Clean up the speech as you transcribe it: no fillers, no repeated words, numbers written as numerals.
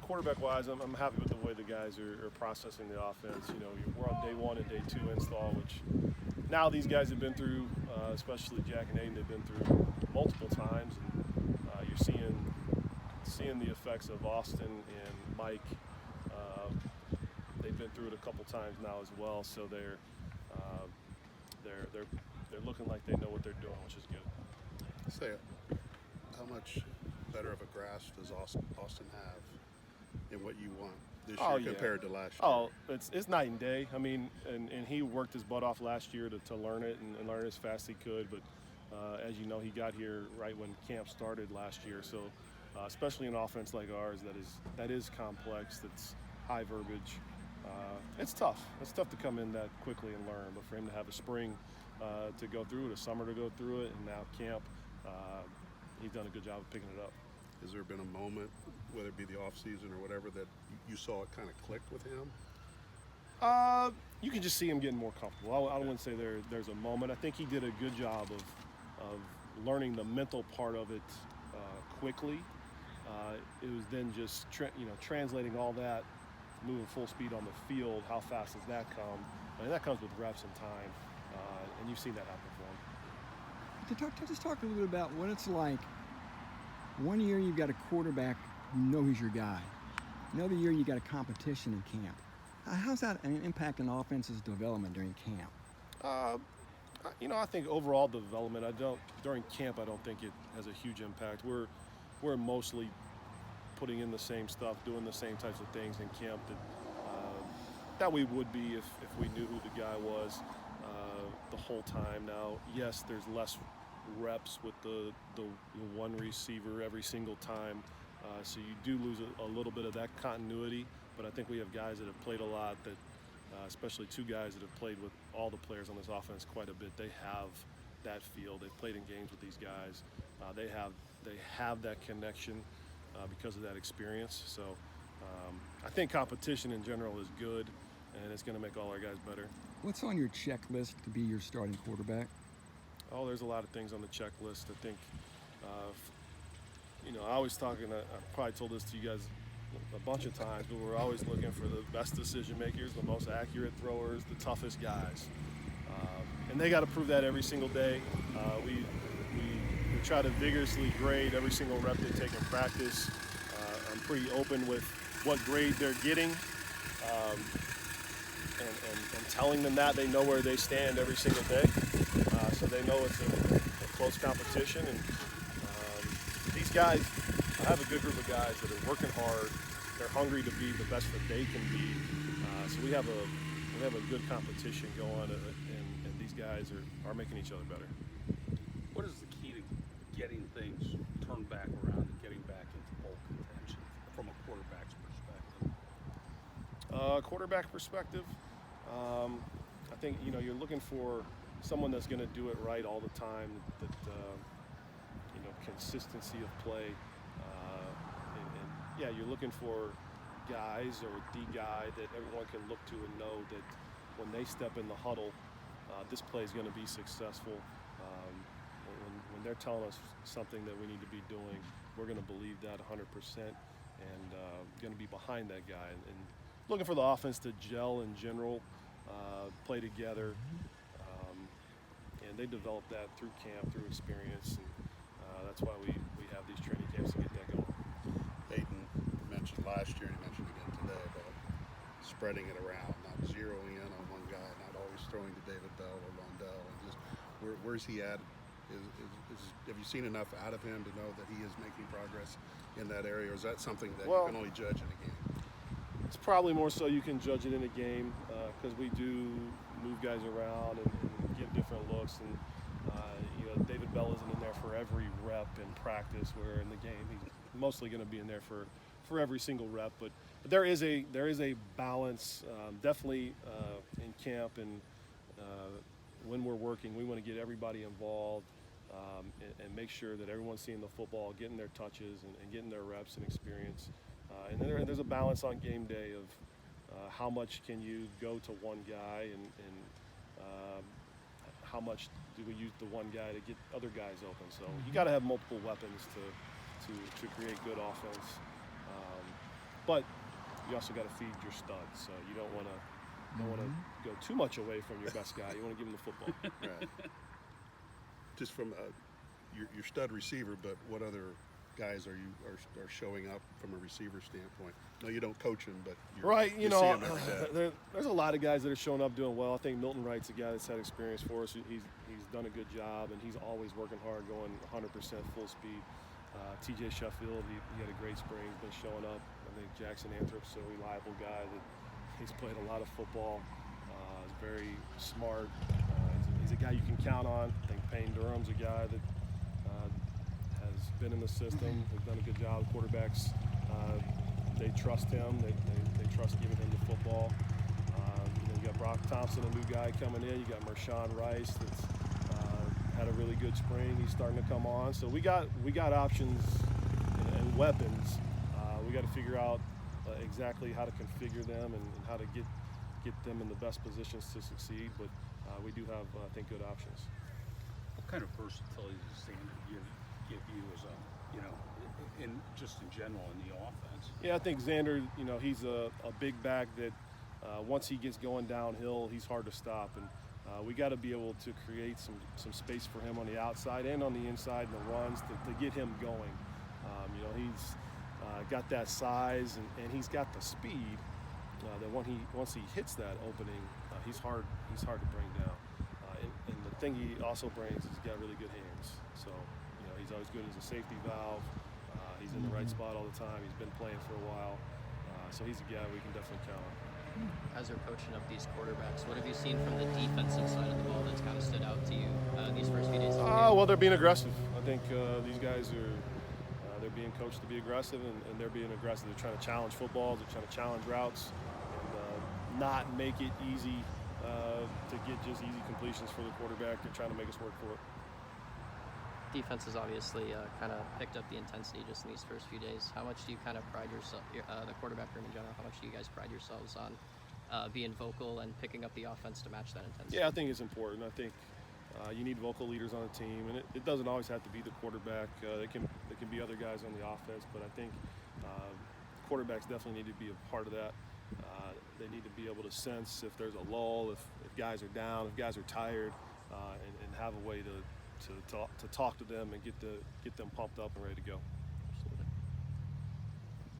Quarterback-wise, I'm happy with the way the guys are processing the offense. We're on day one and day two install, which now these guys have been through, especially Jack and Aiden, they've been through multiple times, and you're seeing the effects of Austin and Mike. Uh, they've been through it a couple times now as well, so they're looking like they know what they're doing, which is good. Say, how much better of a grasp does Austin have in what you want this year compared to last year? Oh, it's night and day. I mean, and he worked his butt off last year to learn it and learn it as fast as he could. But as you know, he got here right when camp started last year. So especially an offense like ours that is complex, that's high verbiage, it's tough. It's tough to come in that quickly and learn. But for him to have a spring to go through it, a summer to go through it, and now camp, he's done a good job of picking it up. Has there been a moment, whether it be the off season or whatever, that you saw it kind of click with him? You can just see him getting more comfortable. I wouldn't say there's a moment. I think he did a good job of learning the mental part of it quickly. It was then just translating all that, moving full speed on the field. How fast does that come? I mean, that comes with reps and time, and you've seen that happen for him. Just talk a little bit about what it's like. One year you've got a quarterback, you know he's your guy. Another year you got a competition in camp. How's that an impact on offense's development during camp? I think overall development, during camp I don't think it has a huge impact. We're mostly putting in the same stuff, doing the same types of things in camp that we would be if we knew who the guy was the whole time. Now, yes, there's less reps with the one receiver every single time, so you do lose a little bit of that continuity. But I think we have guys that have played a lot, that especially two guys that have played with all the players on this offense quite a bit. They have that feel. They've played in games with these guys. They have that connection because of that experience. So I think competition in general is good, and it's going to make all our guys better. What's on your checklist to be your starting quarterback? Oh, there's a lot of things on the checklist. I think, I always talk, and I probably told this to you guys a bunch of times, but we're always looking for the best decision makers, the most accurate throwers, the toughest guys. And they got to prove that every single day. We try to vigorously grade every single rep they take in practice. I'm pretty open with what grade they're getting. And telling them that they know where they stand every single day, so they know it's a close competition. And these guys, I have a good group of guys that are working hard. They're hungry to be the best that they can be. So we have a good competition going, and these guys are making each other better. What is the key to getting things turned back around and getting back into bowl contention from a quarterback's perspective? Quarterback perspective, I think you're looking for someone that's going to do it right all the time. That consistency of play, and you're looking for guys or the guy that everyone can look to and know that when they step in the huddle, this play is going to be successful. When they're telling us something that we need to be doing, we're going to believe that 100% and going to be behind that guy. And looking for the offense to gel in general, play together, and they develop that through camp, through experience, and that's why we have these training camps to get that going. Aiden mentioned last year, and he mentioned again today, about spreading it around, not zeroing in on one guy, not always throwing to David Bell or Rondell, and just where's he at? Have you seen enough out of him to know that he is making progress in that area, or is that something that you can only judge in a game? It's probably more so you can judge it in a game, because we do move guys around and give different looks. And David Bell isn't in there for every rep in practice, where in the game he's mostly going to be in there for every single rep. But there is a balance, definitely in camp, and when we're working, we want to get everybody involved and make sure that everyone's seeing the football, getting their touches and getting their reps and experience. And then there's a balance on game day of how much can you go to one guy and how much do we use the one guy to get other guys open. So you got to have multiple weapons to to create good offense. But you also got to feed your studs, so you don't want to go too much away from your best guy. You want to give him the football. Right. Just from your stud receiver, but what other guys are showing up from a receiver standpoint? No, you don't coach them, but Right, you see 'em every day. there's a lot of guys that are showing up doing well. I think Milton Wright's a guy that's had experience for us. He's done a good job, and he's always working hard, going 100% full speed. TJ Sheffield, he had a great spring. He's been showing up. I think Jackson Anthrop's a reliable guy that he's played a lot of football. He's very smart. He's a guy you can count on. I think Payne Durham's a guy that has been in the system. Has done a good job. Quarterbacks, they trust him. They trust giving him the football. You got Brock Thompson, a new guy coming in. You got Mershawn Rice that's had a really good spring. He's starting to come on. So we got options and weapons. We got to figure out exactly how to configure them and how to get them in the best positions to succeed. But we do have, I think, good options. What kind of versatility does Xander give you as just in general in the offense? Yeah, I think Xander, he's a big back that once he gets going downhill, he's hard to stop. And we got to be able to create some space for him on the outside and on the inside in the runs to get him going. He's got that size and he's got the speed that once he hits that opening, he's hard to bring down. And the thing he also brings is he's got really good hands. So he's always good as a safety valve. He's in the right spot all the time. He's been playing for a while. So he's a guy we can definitely count on. As you're coaching up these quarterbacks, what have you seen from the defensive side of the ball that's kind of stood out to you these first few days of the game? Well, they're being aggressive. I think these guys are they're being coached to be aggressive, and they're being aggressive. They're trying to challenge footballs. They're trying to challenge routes, and not make it easy to get just easy completions for the quarterback. They're trying to make us work for it. Defense has obviously kind of picked up the intensity just in these first few days. How much do you kind of pride yourself, the quarterback room in general, how much do you guys pride yourselves on being vocal and picking up the offense to match that intensity? Yeah, I think it's important. I think you need vocal leaders on a team, and it doesn't always have to be the quarterback. It can be other guys on the offense, but I think quarterbacks definitely need to be a part of that. They need to be able to sense if there's a lull, if guys are down, if guys are tired, and have a way to talk to them and get them pumped up and ready to go.